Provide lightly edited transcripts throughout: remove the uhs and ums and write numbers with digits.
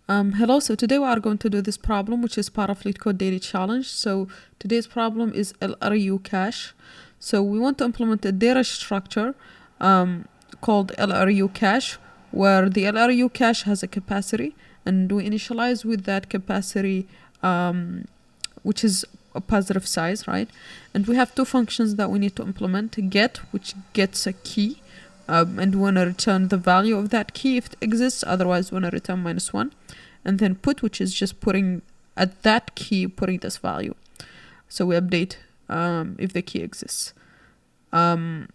Hello, so today we are going to do this problem, which is part of Leetcode Daily Challenge. So today's problem is LRU Cache. So we want to implement a data structure called LRU Cache, where the LRU cache has a capacity, and we initialize with that capacity, which is a positive size, right? And we have two functions that we need to implement: get, which gets a key, and we want to return the value of that key if it exists, otherwise we want to return -1. And then put, which is just putting at that key, putting this value. So we update if the key exists. And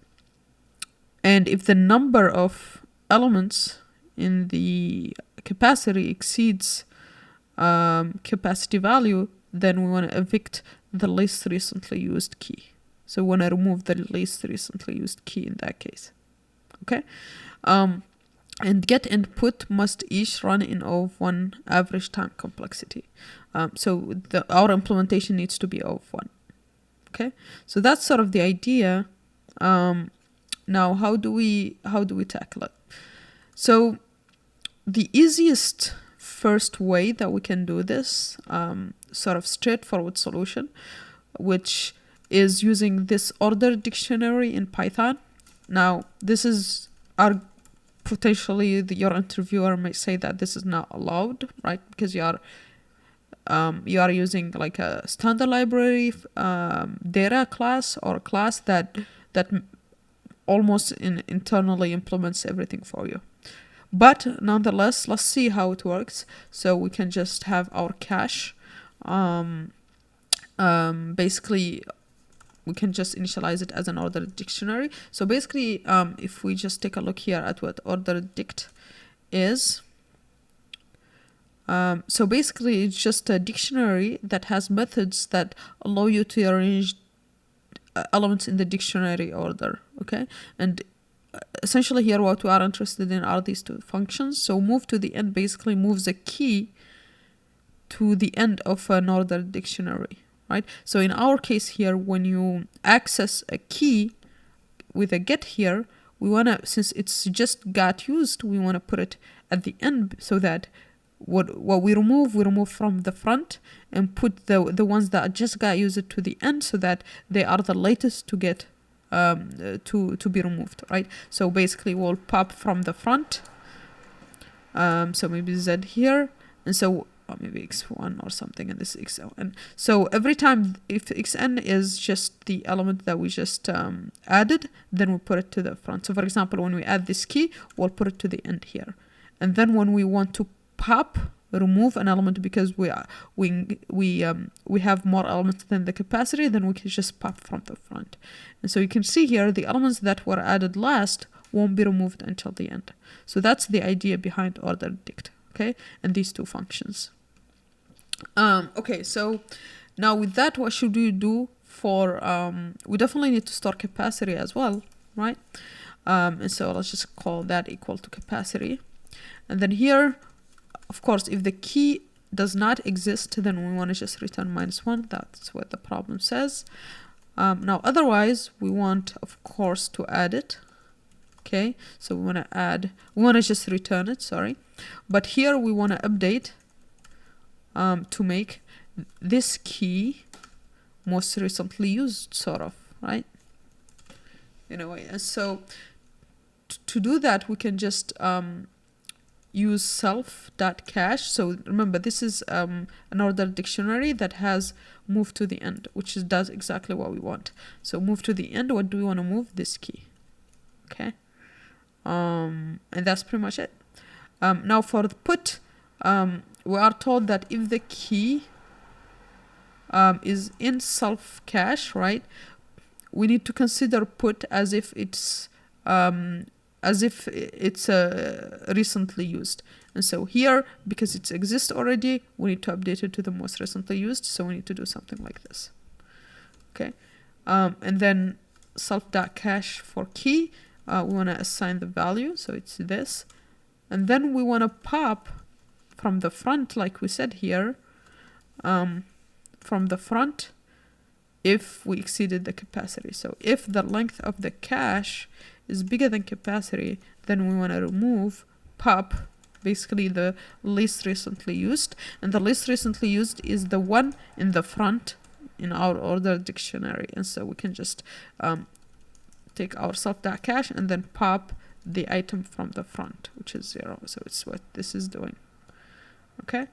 if the number of elements in the capacity exceeds capacity value, then we want to evict the least recently used key. So we want to remove the least recently used key in that case. Okay. And get and put must each run in O of 1 average time complexity. So our implementation needs to be O of 1. Okay, so that's sort of the idea. Now, how do we tackle it? So the easiest first way that we can do this, sort of straightforward solution, which is using this order dictionary in Python. Now, this is potentially your interviewer may say that this is not allowed, right? Because you are using like a standard library data class, or a class that almost internally implements everything for you. But nonetheless, let's see how it works. So we can just have our cache. Basically, we can just initialize it as an ordered dictionary. So basically, if we just take a look here at what ordered dict is, so basically it's just a dictionary that has methods that allow you to arrange elements in the dictionary order. Okay, and essentially here what we are interested in are these two functions. So move to the end basically moves a key to the end of an ordered dictionary. Right? So in our case here, when you access a key with a get here, we want to, since it's just got used, we want to put it at the end so that what we remove from the front and put the ones that just got used to the end, so that they are the latest to get to be removed, right? So basically we'll pop from the front, so maybe Z here, and so or maybe x1 or something, and this xn. And so every time, if xn is just the element that we just added, then we put it to the front. So for example, when we add this key, we'll put it to the end here. And then when we want to remove an element because we have more elements than the capacity, then we can just pop from the front. And so you can see here the elements that were added last won't be removed until the end. So that's the idea behind ordered dict. Okay, and these two functions. Okay, so now with that, what should we do for, we definitely need to store capacity as well, right? And so let's just call that equal to capacity. And then here, of course, if the key does not exist, then we want to just return -1. That's what the problem says. Now, otherwise, we want, of course, to add it. Okay, so we want to just return it, sorry. But here we want to update to make this key most recently used, sort of, right? In a way. And so to do that, we can just use self.cache. So remember, this is an ordered dictionary that has move to the end, which does exactly what we want. So move to the end, what do we want to move? This key. Okay. And that's pretty much it. Now for the put, we are told that if the key is in self cache, right, we need to consider put as if it's recently used. And so here, because it exists already, we need to update it to the most recently used. So we need to do something like this. Okay, and then self.cache for key. We want to assign the value, so it's this. And then we want to pop from the front, like we said here, from the front if we exceeded the capacity. So if the length of the cache is bigger than capacity, then we want to remove pop basically the least recently used, and the least recently used is the one in the front in our order dictionary. And so we can just take our self.cache and then pop the item from the front, which is 0. So it's what this is doing. Okay.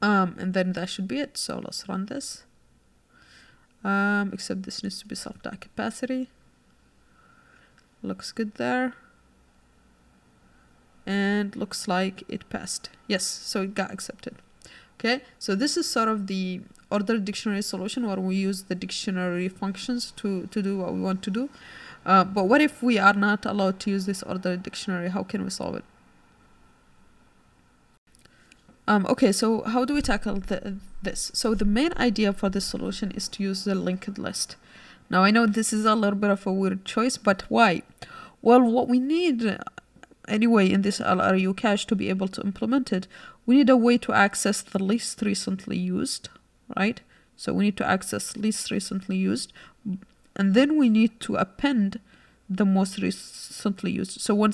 And then that should be it. So let's run this. Except this needs to be self.capacity. Looks good there. And looks like it passed. Yes, so it got accepted. Okay, so this is sort of the order dictionary solution where we use the dictionary functions to do what we want to do. But what if we are not allowed to use this order dictionary? How can we solve it? Okay, so how do we tackle this? So the main idea for this solution is to use the linked list. Now I know this is a little bit of a weird choice, but why? Well, what we need anyway in this LRU cache to be able to implement it, we need a way to access the least recently used, right? So we need to access least recently used, and then we need to append the most recently used. So when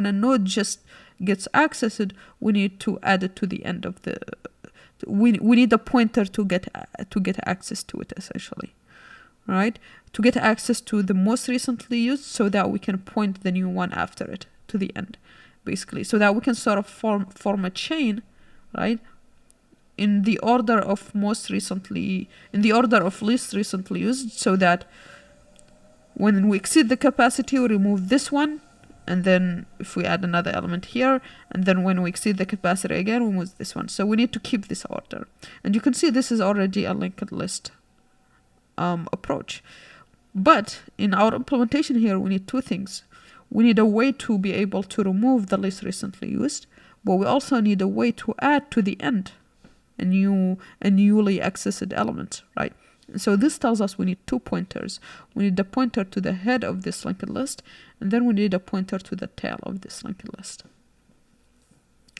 a node just gets accessed, we need to add it to the end of the. We need a pointer to get access to it, essentially, right? To get access to the most recently used, so that we can point the new one after it to the end, basically, so that we can sort of form a chain, right? In the order of least recently used, so that when we exceed the capacity, we remove this one, and then if we add another element here, and then when we exceed the capacity again, we remove this one. So we need to keep this order. And you can see this is already a linked list approach. But in our implementation here, we need two things. We need a way to be able to remove the least recently used, but we also need a way to add to the end a newly accessed element, right? So this tells us we need two pointers. We need a pointer to the head of this linked list, and then we need a pointer to the tail of this linked list.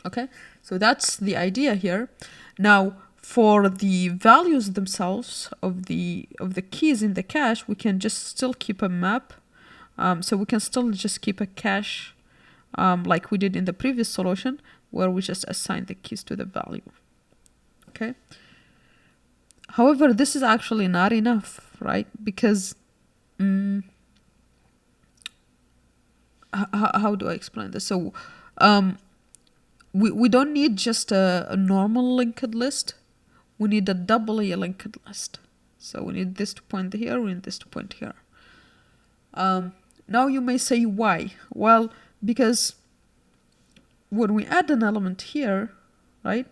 Okay, so that's the idea here. Now, for the values themselves of the keys in the cache, we can just still keep a map. So we can still just keep a cache like we did in the previous solution, where we just assign the keys to the value. Okay. However, this is actually not enough, right? Because how do I explain this? So we don't need just a normal linked list. We need a doubly linked list. So we need this to point here, we need this to point here. Now you may say, why? Well, because when we add an element here, right,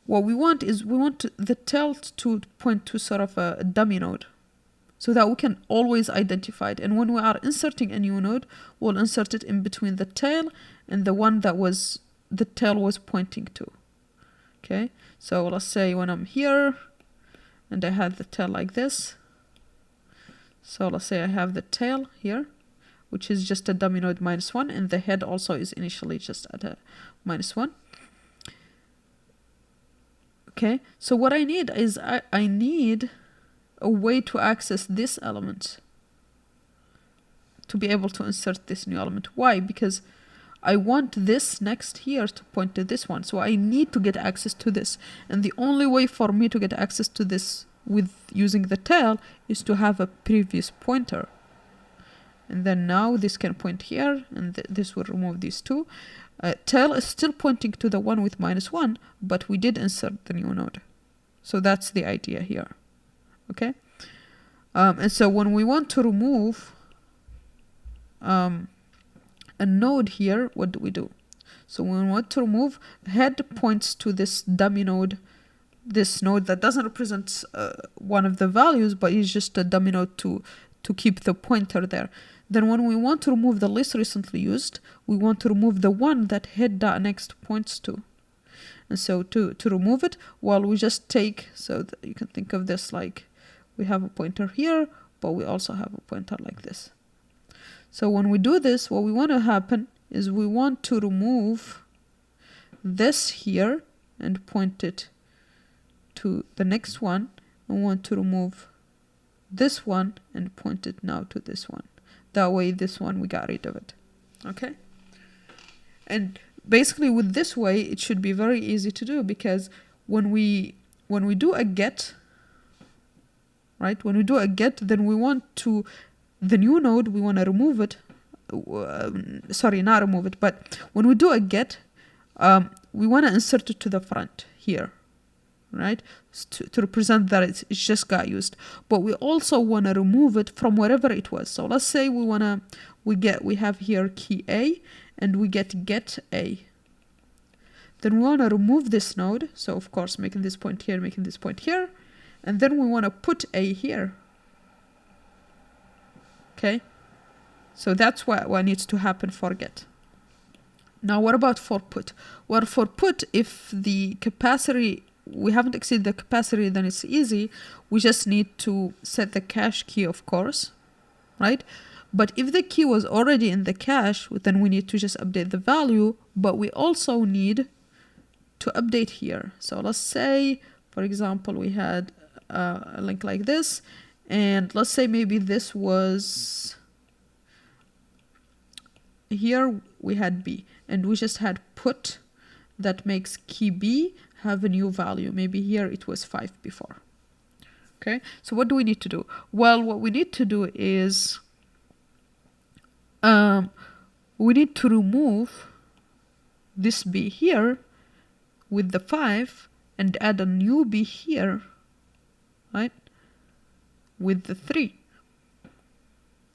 what we want is the tail to point to sort of a dummy node, so that we can always identify it. And when we are inserting a new node, we'll insert it in between the tail and the one that the tail was pointing to. Okay, so let's say when I'm here and I have the tail like this. So let's say I have the tail here, which is just a dummy node -1, and the head also is initially just at a -1. Okay, so what I need is I need a way to access this element to be able to insert this new element. Why? Because I want this next here to point to this one. So I need to get access to this. And the only way for me to get access to this with using the tail is to have a previous pointer. And then now this can point here, and this will remove these two. Tail is still pointing to the one with -1, but we did insert the new node. So that's the idea here. Okay? And so when we want to remove a node here, what do? So when we want to remove, head points to this dummy node, this node that doesn't represent one of the values, but is just a dummy node to keep the pointer there. Then when we want to remove the least recently used, we want to remove the one that head.next points to. And so to remove it, well, we just take, so that you can think of this like we have a pointer here, but we also have a pointer like this. So when we do this, what we want to happen is we want to remove this here and point it to the next one. We want to remove this one and point it now to this one. That way, this one, we got rid of it. Okay? And basically with this way, it should be very easy to do, because when we do a get, right? When we do a get, then we want to, the new node, we want to remove it. Sorry, not remove it, but when we do a get, we want to insert it to the front here, right? To represent that it just got used. But we also want to remove it from wherever it was. So let's say we have here key A, and we get A. Then we want to remove this node. So of course, making this point here, making this point here. And then we want to put A here. Okay. So that's what needs to happen for get. Now, what about for put? Well, for put, if the capacity, we haven't exceeded the capacity, then it's easy. We just need to set the cache key, of course, right? But if the key was already in the cache, then we need to just update the value, but we also need to update here. So let's say, for example, we had a link like this, and let's say maybe this was, here we had B, and we just had put that makes key B have a new value. Maybe here it was 5 before. Okay, so what do we need to do? Well, what we need to do is we need to remove this B here with the 5 and add a new B here, right, with the 3.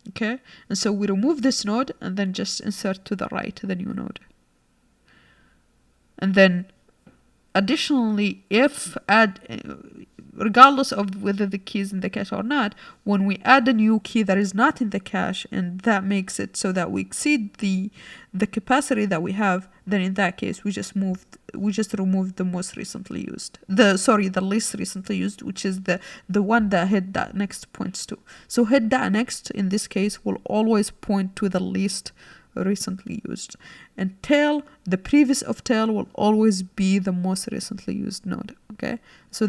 Okay, and so we remove this node and then just insert to the right the new node. And then additionally, if regardless of whether the key is in the cache or not, when we add a new key that is not in the cache, and that makes it so that we exceed the capacity that we have, then in that case we just removed the most recently used, the least recently used, which is the one that head.next points to. So head.next in this case will always point to the least recently used, and tail, the previous of tail, will always be the most recently used node. Okay, so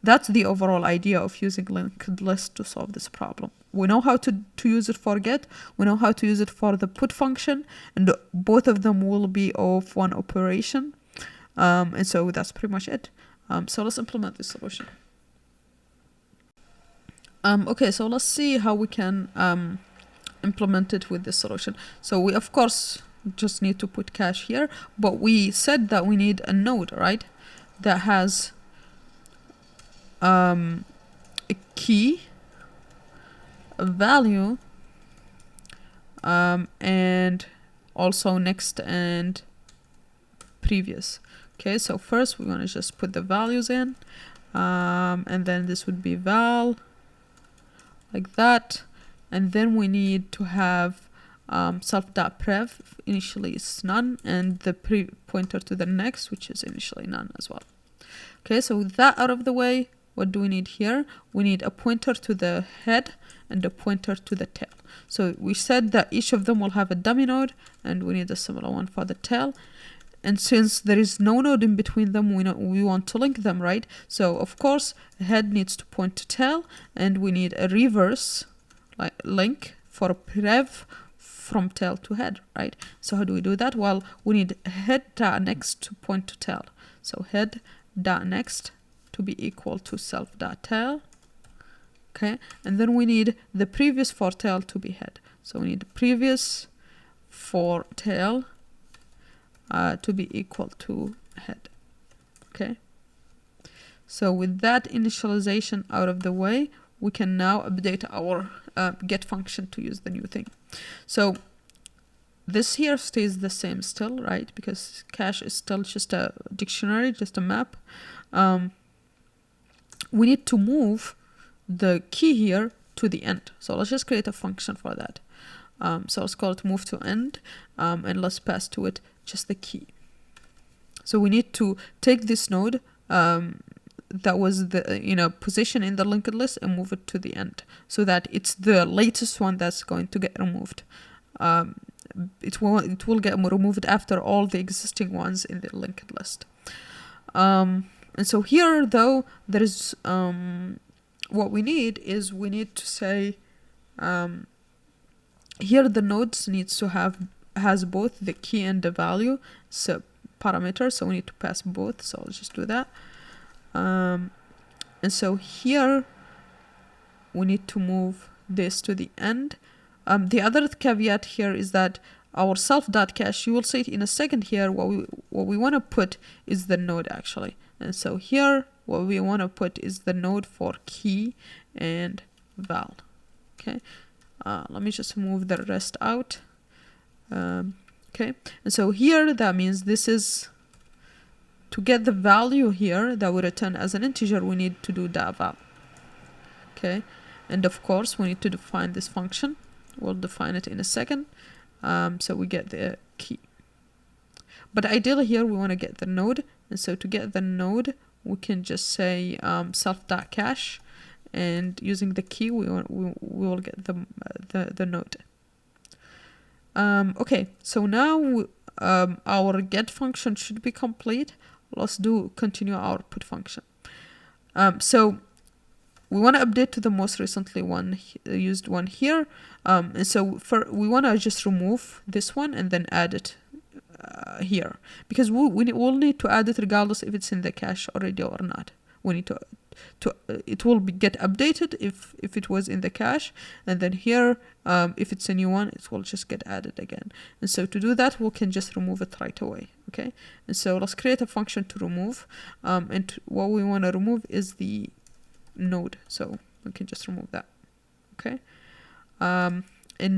that's the overall idea of using linked list to solve this problem. We know how to use it for get, we know how to use it for the put function, and both of them will be of one operation. And so that's pretty much it. So let's implement this solution. Okay, so let's see how we can implement it with this solution. So we of course just need to put cache here, but we said that we need a node, right, that has a key, a value, and also next and previous. Okay, so first we want to just put the values in, and then this would be val, like that. And then we need to have self.prev, initially is none, and the pointer to the next, which is initially none as well. Okay, so with that out of the way, what do we need here? We need a pointer to the head and a pointer to the tail. So we said that each of them will have a dummy node, and we need a similar one for the tail. And since there is no node in between them, we want to link them, right? So of course, head needs to point to tail, and we need a reverse link for prev from tail to head, right? So how do we do that? Well, we need head.next to point to tail. So head.next to be equal to self.tail. Okay, and then we need the previous for tail to be head. So we need the previous for tail to be equal to head. Okay, so with that initialization out of the way, we can now update our get function to use the new thing. So this here stays the same still, right? Because cache is still just a dictionary, just a map. We need to move the key here to the end. So let's just create a function for that. So let's call it move to end, and let's pass to it just the key. So we need to take this node that was the position in the linked list and move it to the end, so that it's the latest one that's going to get removed. It will get removed after all the existing ones in the linked list. And so here though, there is what we need is we need to say here the nodes needs to have has both the key and the value so parameter, so we need to pass both, so I'll just do that. And so here we need to move this to the end. The other caveat here is that our self.cache, you will see it in a second here, what we want to put is the node actually. And so here what we want to put is the node for key and val. Okay, let me just move the rest out. Okay, and so here that means this is to get the value here that we return as an integer, we need to do that val. Okay, and of course we need to define this function. We'll define it in a second. So we get the key, but ideally here we want to get the node, and so to get the node we can just say self.cache, and using the key we will get the node. Okay, so now our get function should be complete. Let's continue our put function. So we want to update to the most recently used one here. And so we want to just remove this one and then add it here, because we'll need to add it regardless if it's in the cache already or not. We need to it will get updated if it was in the cache, and then here if it's a new one it will just get added again. And so to do that we can just remove it right away. Okay, and so let's create a function to remove, and what we want to remove is the node, so we can just remove that. Okay, and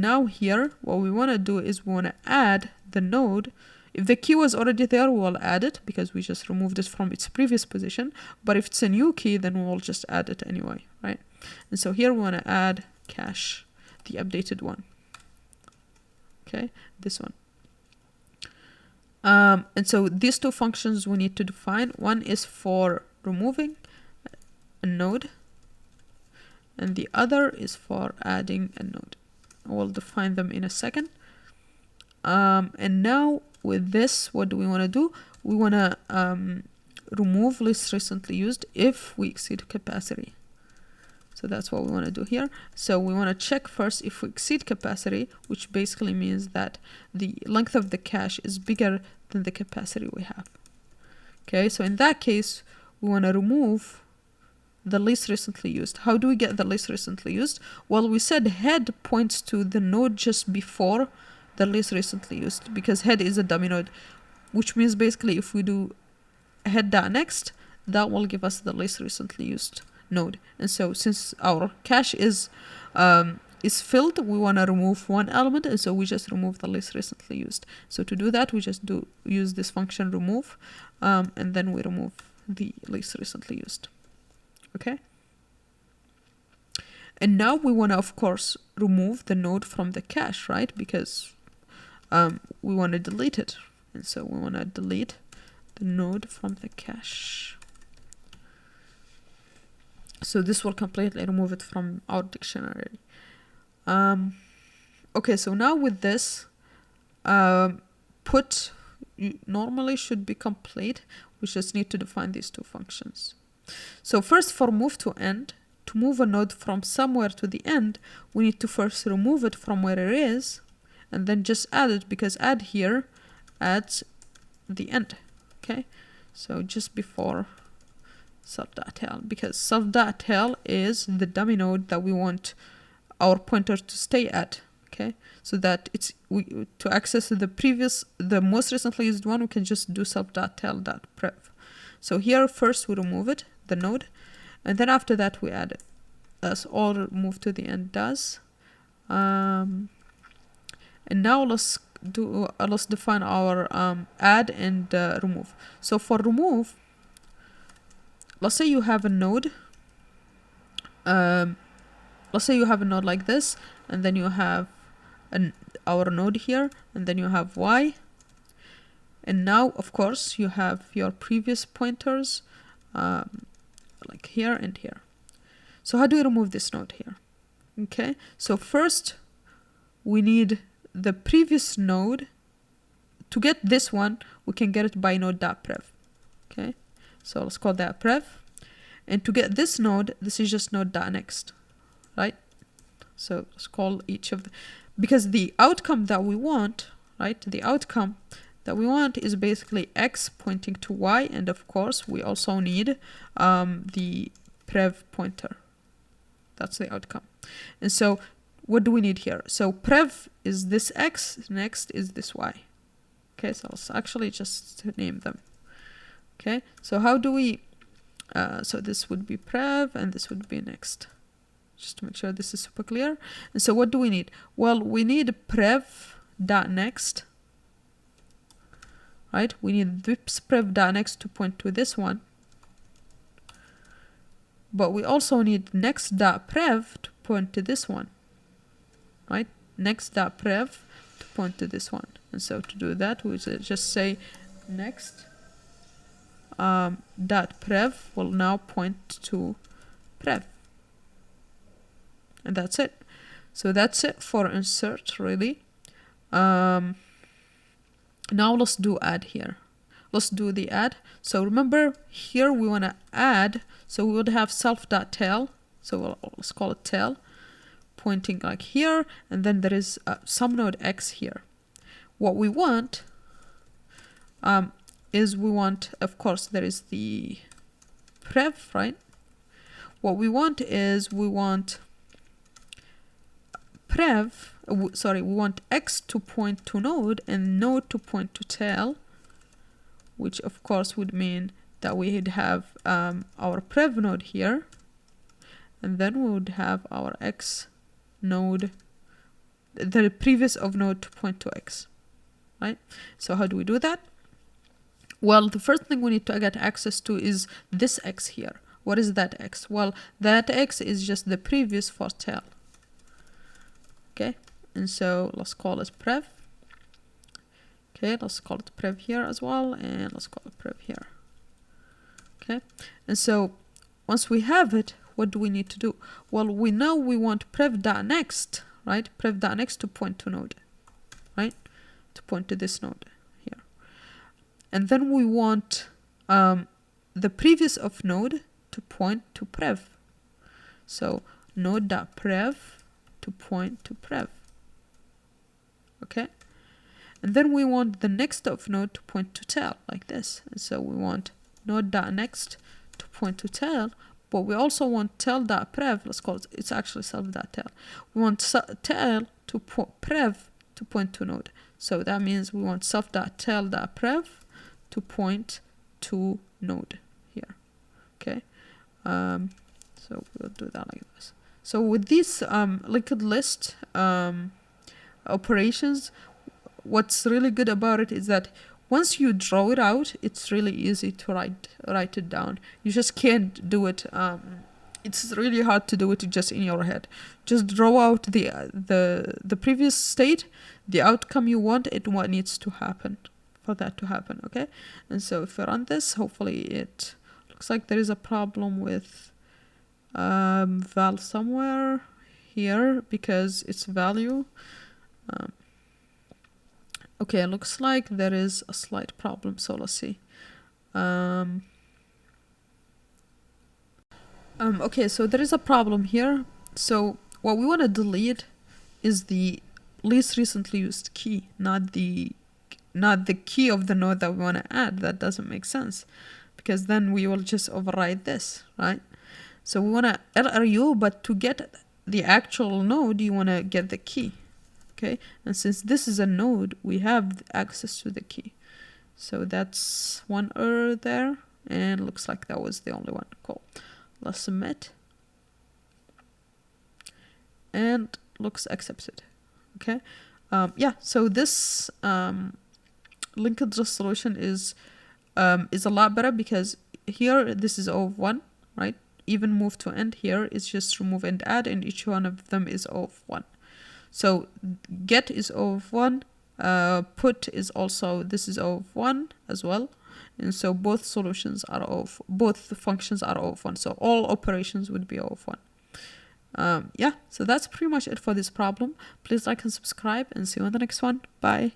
now here what we want to do is we want to add the node. If the key was already there, we'll add it because we just removed it from its previous position. But if it's a new key, then we'll just add it anyway, right? And so here we want to add cache, the updated one. Okay, this one. And so these two functions we need to define. One is for removing a node, and the other is for adding a node. We'll define them in a second. And now with this, what do we want to do? We want to remove least recently used if we exceed capacity. So that's what we want to do here. So we want to check first if we exceed capacity, which basically means that the length of the cache is bigger than the capacity we have. Okay, so in that case, we want to remove the least recently used. How do we get the least recently used? Well, we said head points to the node just before the least recently used, because head is a dummy node, which means basically if we do head.next, that will give us the least recently used node. And so since our cache is filled, we want to remove one element, and so we just remove the least recently used. So to do that, we just use this function remove, and then we remove the least recently used. Okay, and now we want to of course remove the node from the cache, right? Because we want to delete it, and so we want to delete the node from the cache. So this will completely remove it from our dictionary. Okay, so now with this, put normally should be complete. We just need to define these two functions. So first, for move to end, to move a node from somewhere to the end, we need to first remove it from where it is, and then just add it, because add here adds the end. Okay, so just before self.tail, because self.tail is the dummy node that we want our pointer to stay at. Okay, so that to access the most recently used one, we can just do self.tail.prev. So here first we remove it, the node, and then after that we add it. That's all move to the end does. And now let's define our add and remove. So for remove, let's say you have a node. Let's say you have a node like this, and then you have our node here, and then you have y. And now, of course, you have your previous pointers, like here and here. So how do we remove this node here? Okay, so first we need the previous node. To get this one, we can get it by node.prev. Okay, so let's call that prev. And to get this node, this is just node.next, right? So let's call each of the, because the outcome that we want, right? The outcome that we want is basically x pointing to y, and of course we also need the prev pointer. That's the outcome. And so what do we need here? So prev is this x, next is this y. Okay, so let's actually just name them. Okay, so how do we, so this would be prev and this would be next. Just to make sure this is super clear. And so what do we need? Well, we need prev dot next, right? We need this prev dot next to point to this one. But we also need next dot prev to point to this one, right? Next dot prev to point to this one. And so to do that, we just say next dot prev will now point to prev. And that's it. So that's it for insert, really. Now let's do add here. Let's do the add. So remember here we want to add, so we would have self.tail. So let's call it tail, pointing like here, and then there is some node x here. What we want is we want, of course, there is the prev, right? What we want is we want prev, we want x to point to node and node to point to tail, which of course would mean that we would have our prev node here, and then we would have our x node, the previous of node to point to x, right? So how do we do that? Well, the first thing we need to get access to is this x here. What is that x? Well, that x is just the previous for tail. Okay, and so let's call it prev. Okay, let's call it prev here as well, and let's call it prev here. Okay, and so once we have it, what do we need to do? Well, we know we want prev.next, right? Prev.next to point to node, right? To point to this node here. And then we want the previous of node to point to prev. So node.prev to point to prev. Okay, and then we want the next of node to point to tail like this, and so we want node.next to point to tail, but we also want tail.prev, let's call it, it's actually self.tail. We want tail to prev to point to node, so that means we want self.tail.prev to point to node here. Okay, so we'll do that like this. So with these linked list operations, what's really good about it is that once you draw it out, it's really easy to write it down. You just can't do it. It's really hard to do it just in your head. Just draw out the previous state, the outcome you want, what needs to happen for that to happen. Okay, and so if we run this, hopefully it looks like there is a problem with val somewhere here because it's value. Okay, it looks like there is a slight problem, so let's see. Okay, so there is a problem here. So what we want to delete is the least recently used key, not the key of the node that we want to add. That doesn't make sense because then we will just override this, right? So we want to LRU, but to get the actual node, you want to get the key. Okay, and since this is a node, we have access to the key. So that's one error there, and looks like that was the only one. Cool. Let's submit. And looks accepted. Okay. Yeah, so this linked list solution is a lot better because here this is O of 1, right? Even move to end here is just remove and add, and each one of them is O of 1. So get is O of 1, put is also, this is O of 1 as well. And so both solutions are both functions are O of 1. So all operations would be O of 1. Yeah, so that's pretty much it for this problem. Please like and subscribe and see you on the next one. Bye.